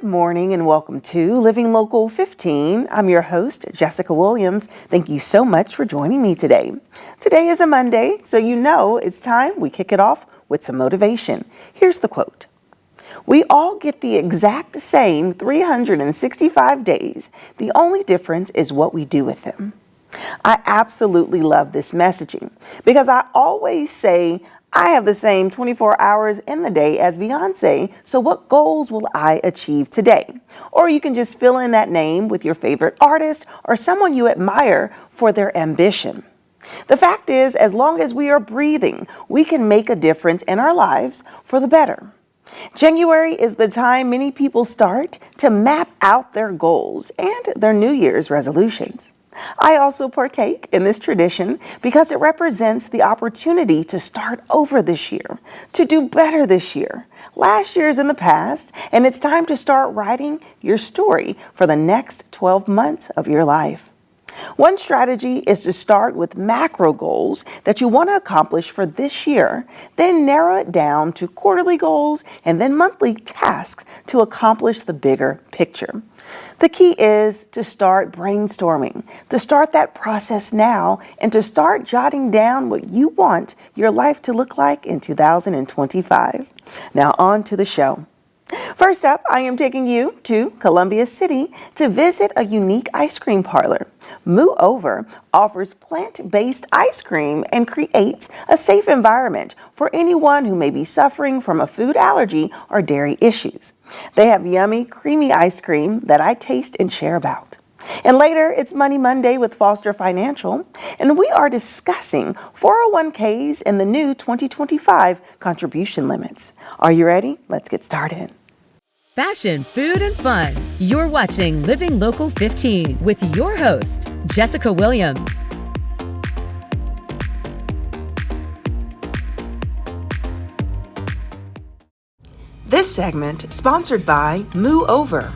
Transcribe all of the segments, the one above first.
Good morning and welcome to Living Local 15. I'm your host, Jessica Williams. Thank you so much for joining me today. Today is a Monday, so you know it's time we kick it off with some motivation. Here's the quote. We all get the exact same 365 days. The only difference is what we do with them. I absolutely love this messaging because I always say, I have the same 24 hours in the day as Beyonce, so what goals will I achieve today? Or you can just fill in that name with your favorite artist or someone you admire for their ambition. The fact is, as long as we are breathing, we can make a difference in our lives for the better. January is the time many people start to map out their goals and their New Year's resolutions. I also partake in this tradition because it represents the opportunity to start over this year, to do better this year. Last year is in the past, and it's time to start writing your story for the next 12 months of your life. One strategy is to start with macro goals that you want to accomplish for this year, then narrow it down to quarterly goals and then monthly tasks to accomplish the bigger picture. The key is to start brainstorming, to start that process now, and to start jotting down what you want your life to look like in 2025. Now on to the show. First up, I am taking you to Columbia City to visit a unique ice cream parlor. Moo Over offers plant-based ice cream and creates a safe environment for anyone who may be suffering from a food allergy or dairy issues. They have yummy, creamy ice cream that I taste and share about. And later, it's Money Monday with Foster Financial, and we are discussing 401ks and the new 2025 contribution limits. Are you ready? Let's get started. Fashion, food, and fun. You're watching Living Local 15 with your host, Jessica Williams. This segment sponsored by Moo Over.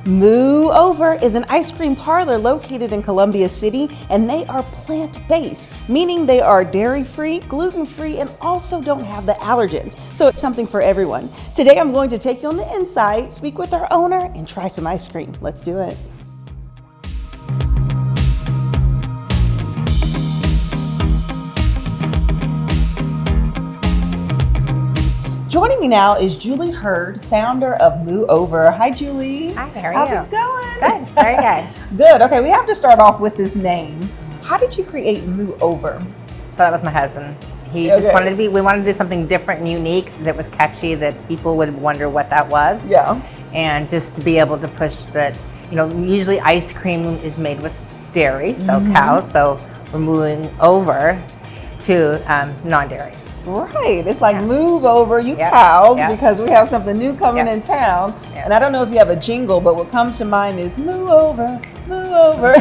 Moo Over is an ice cream parlor located in Columbia City, and they are plant-based, meaning they are dairy-free, gluten-free, and also don't have the allergens. So it's something for everyone. Today I'm going to take you on the inside, speak with our owner, and try some ice cream. Let's do it. Joining me now is Julie Hurd, founder of Moo Over. Hi, Julie. Hi, how are you? How's it going? Good, very good. Good. Okay, we have to start off with this name. How did you create Moo Over? So that was my husband. He just wanted we wanted to do something different and unique that was catchy, that people would wonder what that was. Yeah. And just to be able to push that, usually ice cream is made with dairy, so cows, so we're moving over to non-dairy. Right. It's like move over, you cows, because we have something new coming in town. Yep. And I don't know if you have a jingle, but what comes to mind is moo over, moo over.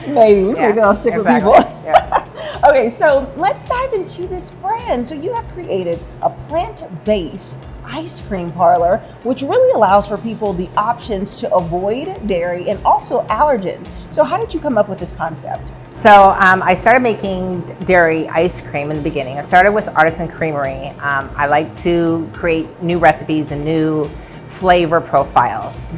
Maybe I'll stick with people. Yeah. Okay, so let's dive into this brand. So you have created a plant-based ice cream parlor, which really allows for people the options to avoid dairy and also allergens. So how did you come up with this concept? So I started making dairy ice cream in the beginning. I started with Artisan Creamery. I like to create new recipes and new flavor profiles.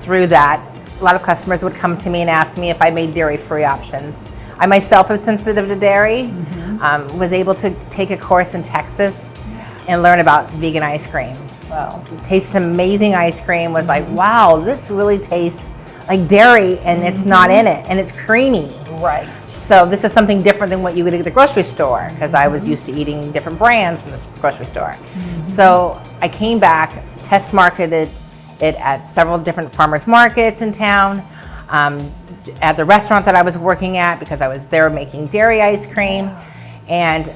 Through that, a lot of customers would come to me and ask me if I made dairy-free options. I myself am sensitive to dairy, was able to take a course in Texas and learn about vegan ice cream. Wow. Tasted amazing ice cream, was like, wow, this really tastes like dairy and it's not in it and it's creamy. Right. So this is something different than what you would get at the grocery store, because I was used to eating different brands from the grocery store. So I came back, test marketed it at several different farmers markets in town, at the restaurant that I was working at, because I was there making dairy ice cream, and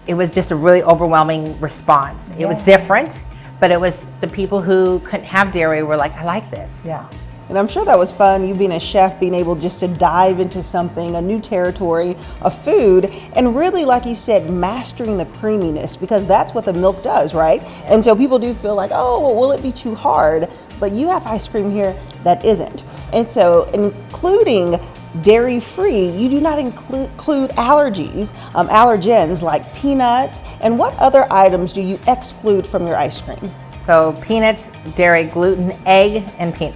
it was just a really overwhelming response. It was different, but it was the people who couldn't have dairy were like, I like this. Yeah. And I'm sure that was fun, you being a chef, being able just to dive into something, a new territory of food, and really, like you said, mastering the creaminess, because that's what the milk does, right? And so people do feel like, oh, well, will it be too hard? But you have ice cream here that isn't. And so including dairy-free, you do not include allergens like peanuts. And what other items do you exclude from your ice cream? So peanuts, dairy, gluten, egg, and egg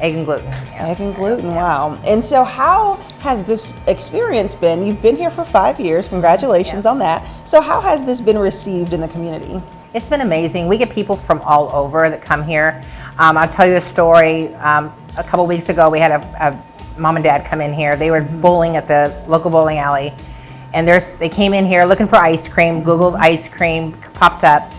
and gluten. Yeah. Egg and gluten, wow. And so how has this experience been? You've been here for 5 years, congratulations on that. So how has this been received in the community? It's been amazing. We get people from all over that come here. I'll tell you a story. A couple weeks ago, we had a mom and dad come in here. They were bowling at the local bowling alley. And they came in here looking for ice cream, Googled ice cream, popped up.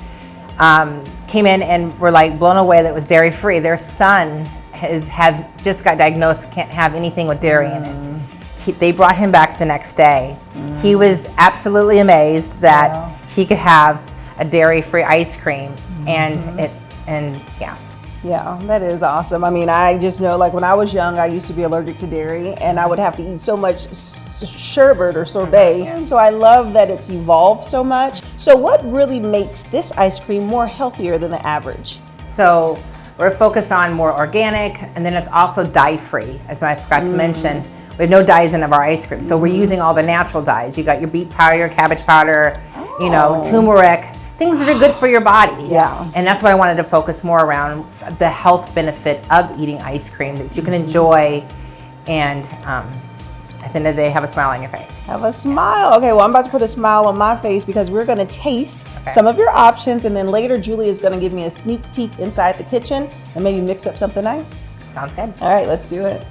Came in and were like blown away that it was dairy free. Their son has just got diagnosed, can't have anything with dairy in it. They brought him back the next day. He was absolutely amazed that he could have a dairy-free ice cream, and Yeah, that is awesome. I mean, I just know, like when I was young, I used to be allergic to dairy, and I would have to eat so much sherbet or sorbet. And so I love that it's evolved so much. So what really makes this ice cream more healthier than the average? So we're focused on more organic, and then it's also dye-free, as I forgot to mention. We have no dyes in our ice cream, so we're using all the natural dyes. You got your beet powder, your cabbage powder, turmeric, things that are good for your body. Yeah. And that's what I wanted to focus more around, the health benefit of eating ice cream that you can enjoy, and at the end of the day, have a smile on your face. Have a smile. Okay, well, I'm about to put a smile on my face because we're going to taste some of your options, and then later Julie is going to give me a sneak peek inside the kitchen and maybe mix up something nice. Sounds good. All right, let's do it.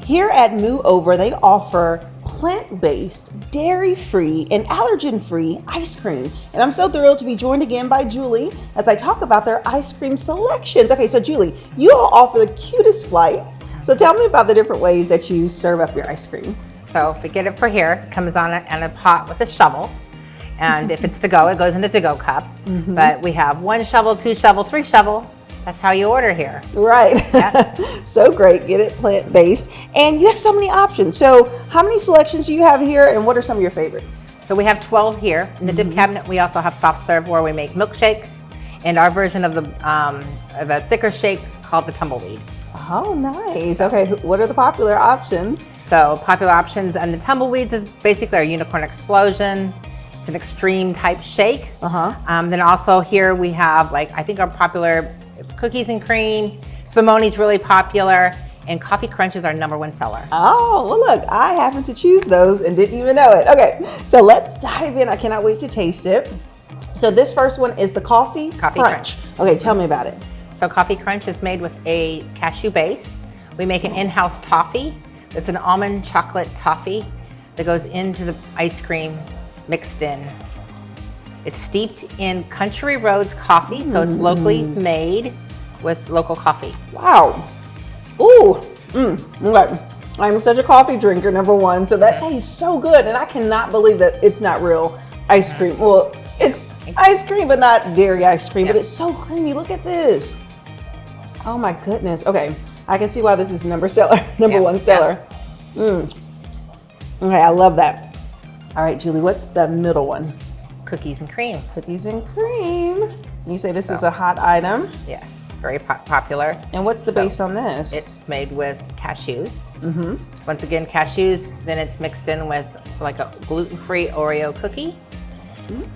Here at Moo Over, they offer plant-based, dairy-free, and allergen-free ice cream. And I'm so thrilled to be joined again by Julie as I talk about their ice cream selections. Okay, so Julie, you all offer the cutest flights. So tell me about the different ways that you serve up your ice cream. So if we get it for here, it comes on a pot with a shovel. And if it's to go, it goes in a to-go cup. But we have 1 shovel, 2 shovel, 3 shovel. That's how you order here. Right. Yeah. So great. Get it plant-based. And you have so many options. So how many selections do you have here, and what are some of your favorites? So we have 12 here. In the dip cabinet, we also have soft serve where we make milkshakes, and our version of a thicker shake called the tumbleweed. Oh, nice. Okay, what are the popular options? So popular options, and the tumbleweeds is basically our unicorn explosion. It's an extreme type shake. Then also here we have, I think our popular cookies and cream. Spumoni's really popular, and Coffee Crunch is our #1 seller. Oh, well look, I happened to choose those and didn't even know it. Okay, so let's dive in. I cannot wait to taste it. So this first one is the Coffee Crunch. Okay, tell me about it. So Coffee Crunch is made with a cashew base. We make an in-house toffee. It's an almond chocolate toffee that goes into the ice cream mixed in. It's steeped in Country Roads coffee, so it's locally made with local coffee. Wow. Ooh. Okay. I'm such a coffee drinker, #1, so that tastes so good, and I cannot believe that it's not real ice cream. Well, it's ice cream, but not dairy ice cream, but it's so creamy. Look at this. Oh my goodness. Okay, I can see why this is #1 seller. Okay, I love that. All right, Julie, what's the middle one? Cookies and cream. Cookies and cream. You say this is a hot item? Yes, very popular. And what's the base on this? It's made with cashews. Once again, cashews, then it's mixed in with like a gluten-free Oreo cookie.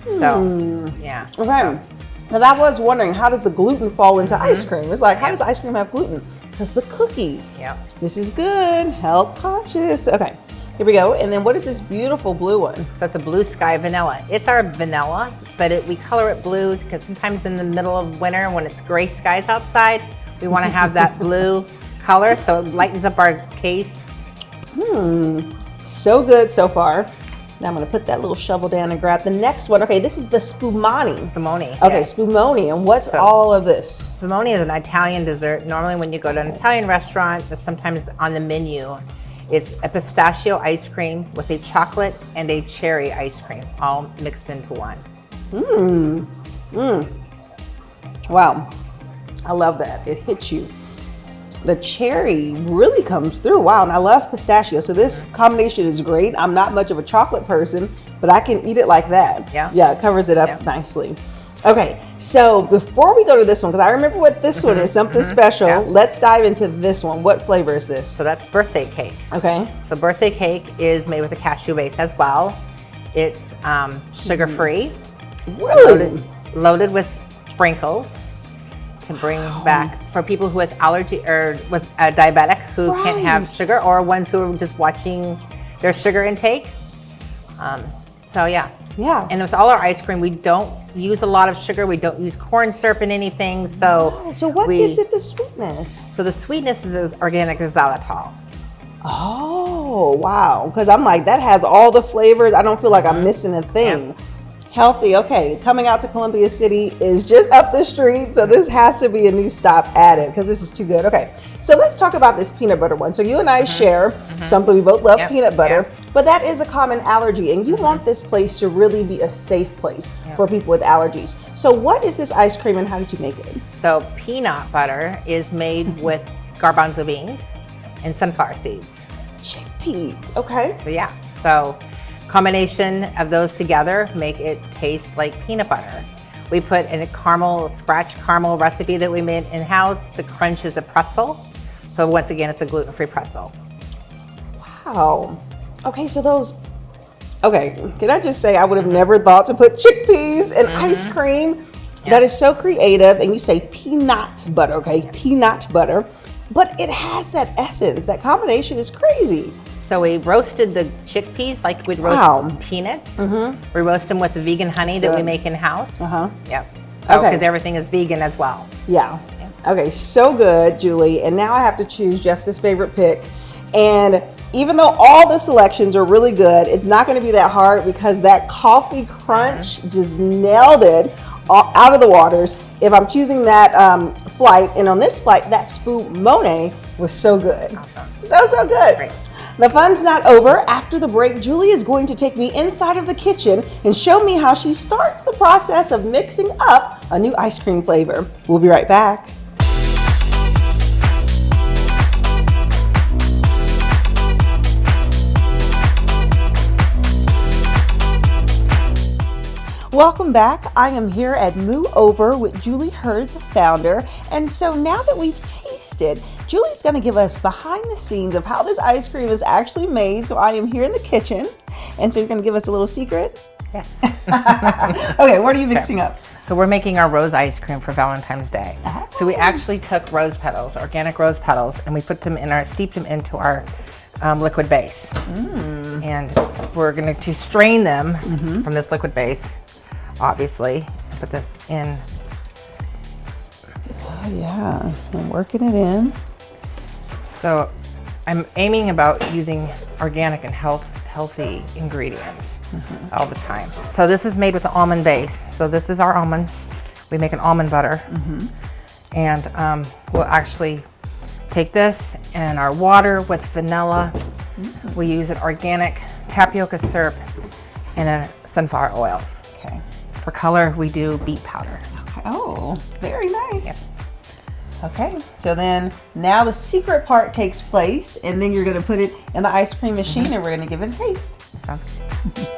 So, yeah. Okay. Because I was wondering, how does the gluten fall into ice cream? It's like, how does ice cream have gluten? Because the cookie. Yeah. This is good. Health conscious. Okay. Here we go. And then what is this beautiful blue one? So it's a blue sky vanilla. It's our vanilla, but we color it blue because sometimes in the middle of winter when it's gray skies outside, we want to have that blue color so it lightens up our case. So good so far. Now I'm going to put that little shovel down and grab the next one. Okay, this is the Spumoni. Spumoni. Okay, yes. Spumoni. And what's all of this? Spumoni is an Italian dessert. Normally when you go to an Italian restaurant, sometimes on the menu, it's a pistachio ice cream with a chocolate and a cherry ice cream, all mixed into one. Wow, I love that. It hits you. The cherry really comes through. Wow, and I love pistachio. So this combination is great. I'm not much of a chocolate person, but I can eat it like that. Yeah. Yeah, it covers it up nicely. Okay, so before we go to this one, because I remember what this one is, something special, let's dive into this one. What flavor is this? So that's birthday cake. Okay. So birthday cake is made with a cashew base as well. It's sugar-free. Really? Loaded with sprinkles to bring back for people who with allergy or with a diabetic who can't have sugar, or ones who are just watching their sugar intake. So yeah. And with all our ice cream, we don't use a lot of sugar. We don't use corn syrup in anything. So So what gives it the sweetness? So the sweetness is organic xylitol. Oh, wow. Because I'm like, that has all the flavors. I don't feel like I'm missing a thing. Healthy. Okay, coming out to Columbia City is just up the street. So this has to be a new stop added because this is too good. Okay, so let's talk about this peanut butter one. So you and I share something. We both love peanut butter, but that is a common allergy. And you want this place to really be a safe place for people with allergies. So what is this ice cream and how did you make it? So peanut butter is made with garbanzo beans and sunflower seeds. Chickpeas, okay. So yeah, so combination of those together make it taste like peanut butter. We put in a caramel, scratch caramel recipe that we made in-house. The crunch is a pretzel. So once again, it's a gluten-free pretzel. Wow. Okay, so those, okay, can I just say I would have never thought to put chickpeas in ice cream. That is so creative. And you say peanut butter, okay, peanut butter. But it has that essence. That combination is crazy. So we roasted the chickpeas like we'd roast peanuts. We roast them with the vegan honey that we make in-house. Yep. So because everything is vegan as well. Yeah. Okay, so good, Julie. And now I have to choose Jessica's favorite pick. And even though all the selections are really good, it's not going to be that hard because that coffee crunch just nailed it out of the waters. If I'm choosing that flight, and on this flight, that spumone was so good. Awesome. So good. Great. The fun's not over. After the break, Julie is going to take me inside of the kitchen and show me how she starts the process of mixing up a new ice cream flavor. We'll be right back. Welcome back. I am here at Moo Over with Julie Hurd, the founder. And so now that we've tasted, Julie's going to give us behind the scenes of how this ice cream is actually made. So I am here in the kitchen. And so you're going to give us a little secret? Yes. Okay, what are you mixing up? So we're making our rose ice cream for Valentine's Day. So we actually took rose petals, organic rose petals, and we put them in steeped them into our liquid base. And we're going to strain them from this liquid base. Obviously, put this in. Oh yeah, I'm working it in. So I'm aiming about using organic and healthy ingredients all the time. So this is made with an almond base. So this is our almond. We make an almond butter. And we'll actually take this and our water with vanilla. We use an organic tapioca syrup and a sunflower oil. Okay. For color, we do beet powder. Okay. Oh, very nice. Okay, so then now the secret part takes place, and then you're going to put it in the ice cream machine, and we're going to give it a taste. Sounds good.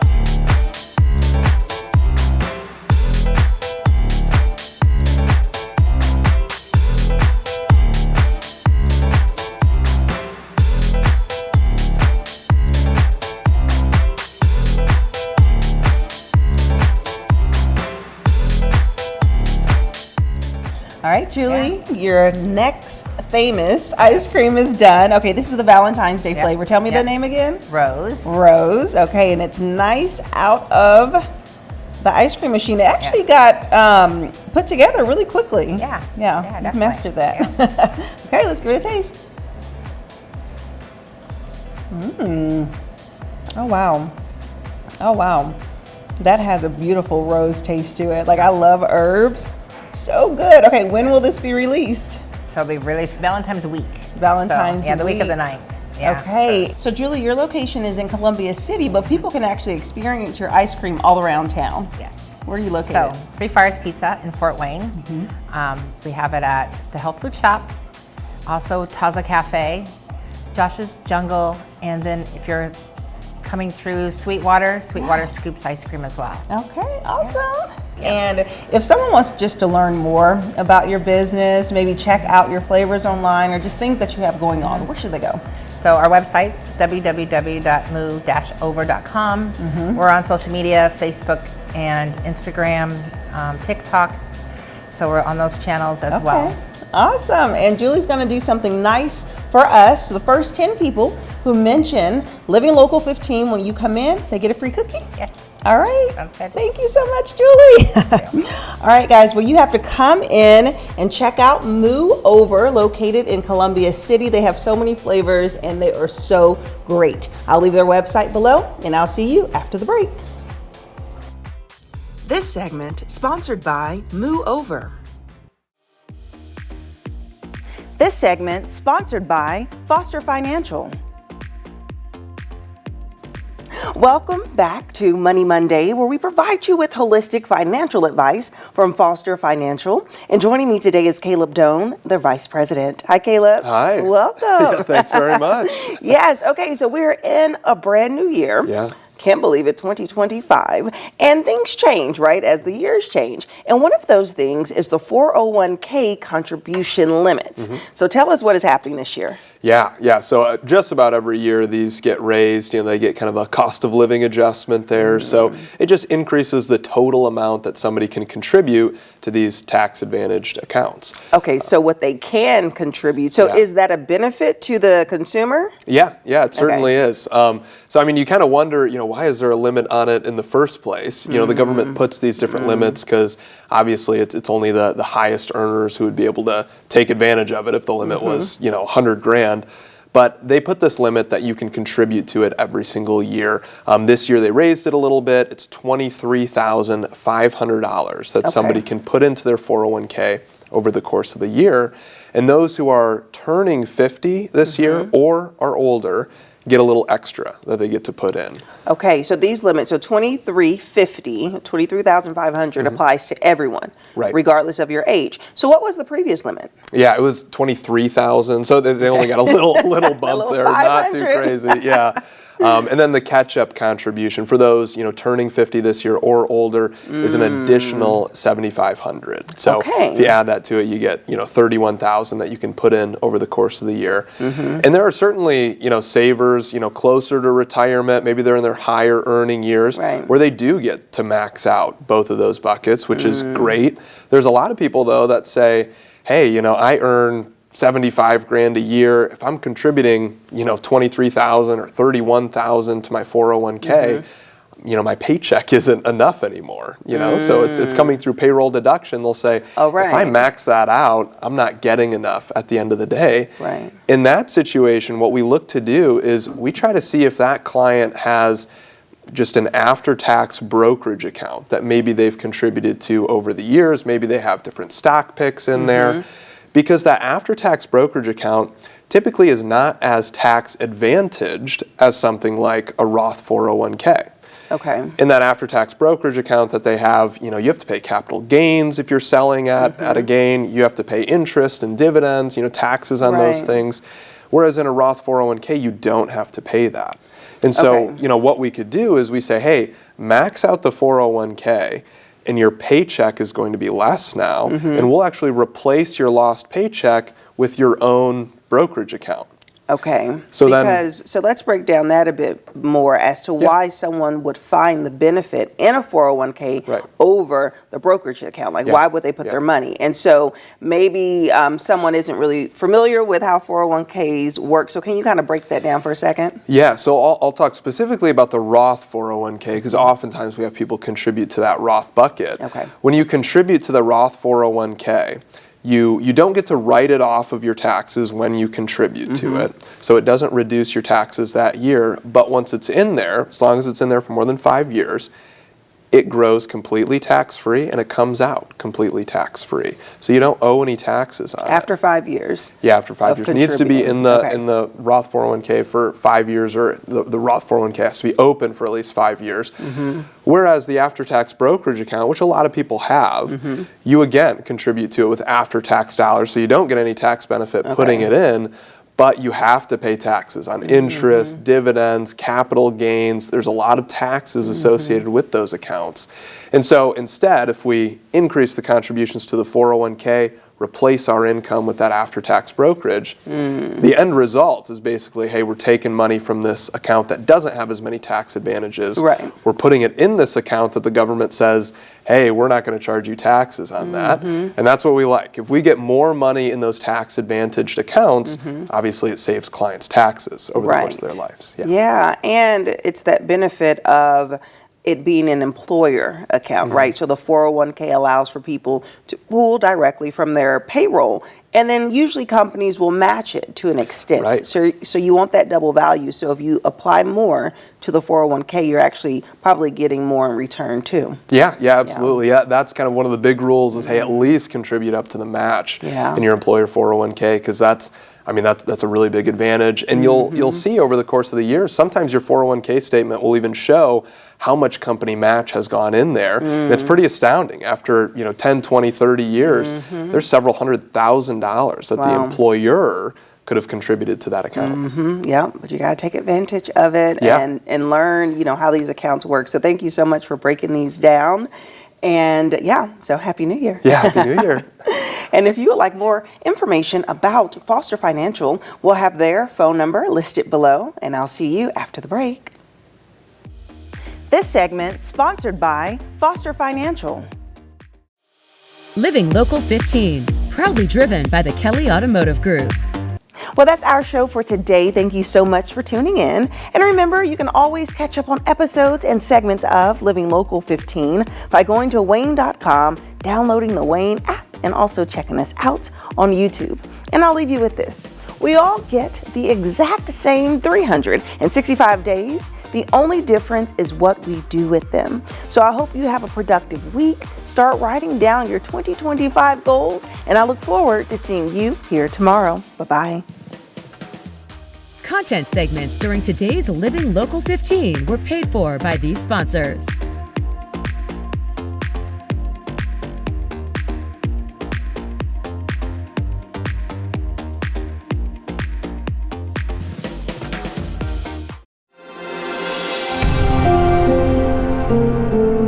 All right, Julie, your next famous ice cream is done. Okay, this is the Valentine's Day flavor. Tell me the name again. Rose. Rose, okay, and it's nice out of the ice cream machine. It actually got put together really quickly. Yeah, you've mastered that. Yeah. Okay, let's give it a taste. Oh, wow. Oh, wow. That has a beautiful rose taste to it. Like, I love herbs. So good. Okay, when will this be released? So it'll be released Valentine's week. Valentine's week. Yeah, the week of the 9th. Yeah. Okay. So Julie, your location is in Columbia City, but people can actually experience your ice cream all around town. Yes. Where are you located? So, Three Fires Pizza in Fort Wayne. We have it at the Health Food Shop. Also Taza Cafe, Josh's Jungle, and then if you're coming through Sweetwater Scoops ice cream as well. Okay, awesome. And if someone wants just to learn more about your business, maybe check out your flavors online or just things that you have going on, where should they go? So our website, www.moo-over.com. We're on social media, Facebook and Instagram, TikTok. So we're on those channels as well. Awesome. And Julie's going to do something nice for us. The first 10 people who mention Living Local 15 when you come in, they get a free cookie. Yes. All right. Sounds good. Thank you so much, Julie. All right, guys. Well, you have to come in and check out Moo Over, located in Columbia City. They have so many flavors and they are so great. I'll leave their website below and I'll see you after the break. This segment sponsored by Moo Over. This segment sponsored by Foster Financial. Welcome back to Money Monday, where we provide you with holistic financial advice from Foster Financial. And joining me today is Caleb Doan, their Vice President. Hi, Caleb. Hi. Welcome. Thanks very much. Yes. Okay. So we're in a brand new year. Yeah. Can't believe it, 2025. And things change, right, as the years change. And one of those things is the 401k contribution limits. So tell us what is happening this year. Yeah. So just about every year these get raised. They get kind of a cost of living adjustment there. So it just increases the total amount that somebody can contribute to these tax advantaged accounts. Okay, so what they can contribute. So is that a benefit to the consumer? Yeah, it certainly is. So I mean, you kind of wonder, why is there a limit on it in the first place? The government puts these different limits because obviously it's only the highest earners who would be able to take advantage of it if the limit was, 100 grand. But they put this limit that you can contribute to it every single year. This year they raised it a little bit. It's $23,500 that somebody can put into their 401k over the course of the year. And those who are turning 50 this year or are older get a little extra that they get to put in. Okay, so these limits, so $23,500 applies to everyone, regardless of your age. So what was the previous limit? Yeah, it was $23,000. So they only got a little bump there, not too crazy. Yeah. And then the catch-up contribution for those, turning 50 this year or older is an additional $7,500. So if you add that to it, you get, $31,000 that you can put in over the course of the year. And there are certainly, savers, closer to retirement, maybe they're in their higher earning years, where they do get to max out both of those buckets, which is great. There's a lot of people, though, that say, hey, I earn 75 grand a year. If I'm contributing, 23,000 or 31,000 to my 401k, my paycheck isn't enough anymore, so it's coming through payroll deduction. They'll say, if I max that out, I'm not getting enough at the end of the day. In that situation, what we look to do is we try to see if that client has just an after-tax brokerage account that maybe they've contributed to over the years. Maybe they have different stock picks in there. Because that after-tax brokerage account typically is not as tax advantaged as something like a Roth 401k. In that after-tax brokerage account that they have, you have to pay capital gains if you're selling at a gain. You have to pay interest and dividends, taxes on those things. Whereas in a Roth 401k, you don't have to pay that. And so, what we could do is we say, hey, max out the 401k, and your paycheck is going to be less now, and we'll actually replace your lost paycheck with your own brokerage account. So let's break down that a bit more as to why someone would find the benefit in a 401k over the brokerage account. Why would they put their money? And so maybe someone isn't really familiar with how 401ks work. So can you kind of break that down for a second? Yeah, so I'll talk specifically about the Roth 401k because oftentimes we have people contribute to that Roth bucket. When you contribute to the Roth 401k, you don't get to write it off of your taxes when you contribute to it. So it doesn't reduce your taxes that year. But once it's in there, as long as it's in there for more than 5 years, it grows completely tax-free and it comes out completely tax-free. So you don't owe any taxes on it. After 5 years. Yeah, after 5 years. It needs to be in the Okay. Roth 401k for 5 years, or the Roth 401k has to be open for at least 5 years. Whereas the after-tax brokerage account, which a lot of people have, you again contribute to it with after-tax dollars, so you don't get any tax benefit putting it in, but you have to pay taxes on interest, dividends, capital gains. There's a lot of taxes associated with those accounts. And so instead, if we increase the contributions to the 401k, replace our income with that after-tax brokerage, the end result is basically, hey, we're taking money from this account that doesn't have as many tax advantages. Right. We're putting it in this account that the government says, hey, we're not going to charge you taxes on that. And that's what we like. If we get more money in those tax-advantaged accounts, obviously it saves clients taxes over the course of their lives. Yeah, and it's that benefit of it being an employer account, right? So the 401k allows for people to pull directly from their payroll, and then usually companies will match it to an extent. Right. So you want that double value. So if you apply more to the 401k, you're actually probably getting more in return too. Yeah, absolutely. Yeah, that's kind of one of the big rules is, hey, at least contribute up to the match in your employer 401k, because that's a really big advantage. And you'll see over the course of the year, sometimes your 401k statement will even show how much company match has gone in there. And it's pretty astounding. After 10, 20, 30 years, there's several $100,000 that the employer could have contributed to that account. Yeah, but you got to take advantage of it and learn, how these accounts work. So thank you so much for breaking these down. And so Happy New Year. Yeah, Happy New Year. And if you would like more information about Foster Financial, we'll have their phone number listed below, and I'll see you after the break. This segment sponsored by Foster Financial. Living Local 15, proudly driven by the Kelly Automotive Group. Well, that's our show for today. Thank you so much for tuning in. And remember, you can always catch up on episodes and segments of Living Local 15 by going to WANE.com, downloading the WANE app, and also checking us out on YouTube. And I'll leave you with this. We all get the exact same 365 days. The only difference is what we do with them. So I hope you have a productive week. Start writing down your 2025 goals, and I look forward to seeing you here tomorrow. Bye-bye. Content segments during today's Living Local 15 were paid for by these sponsors.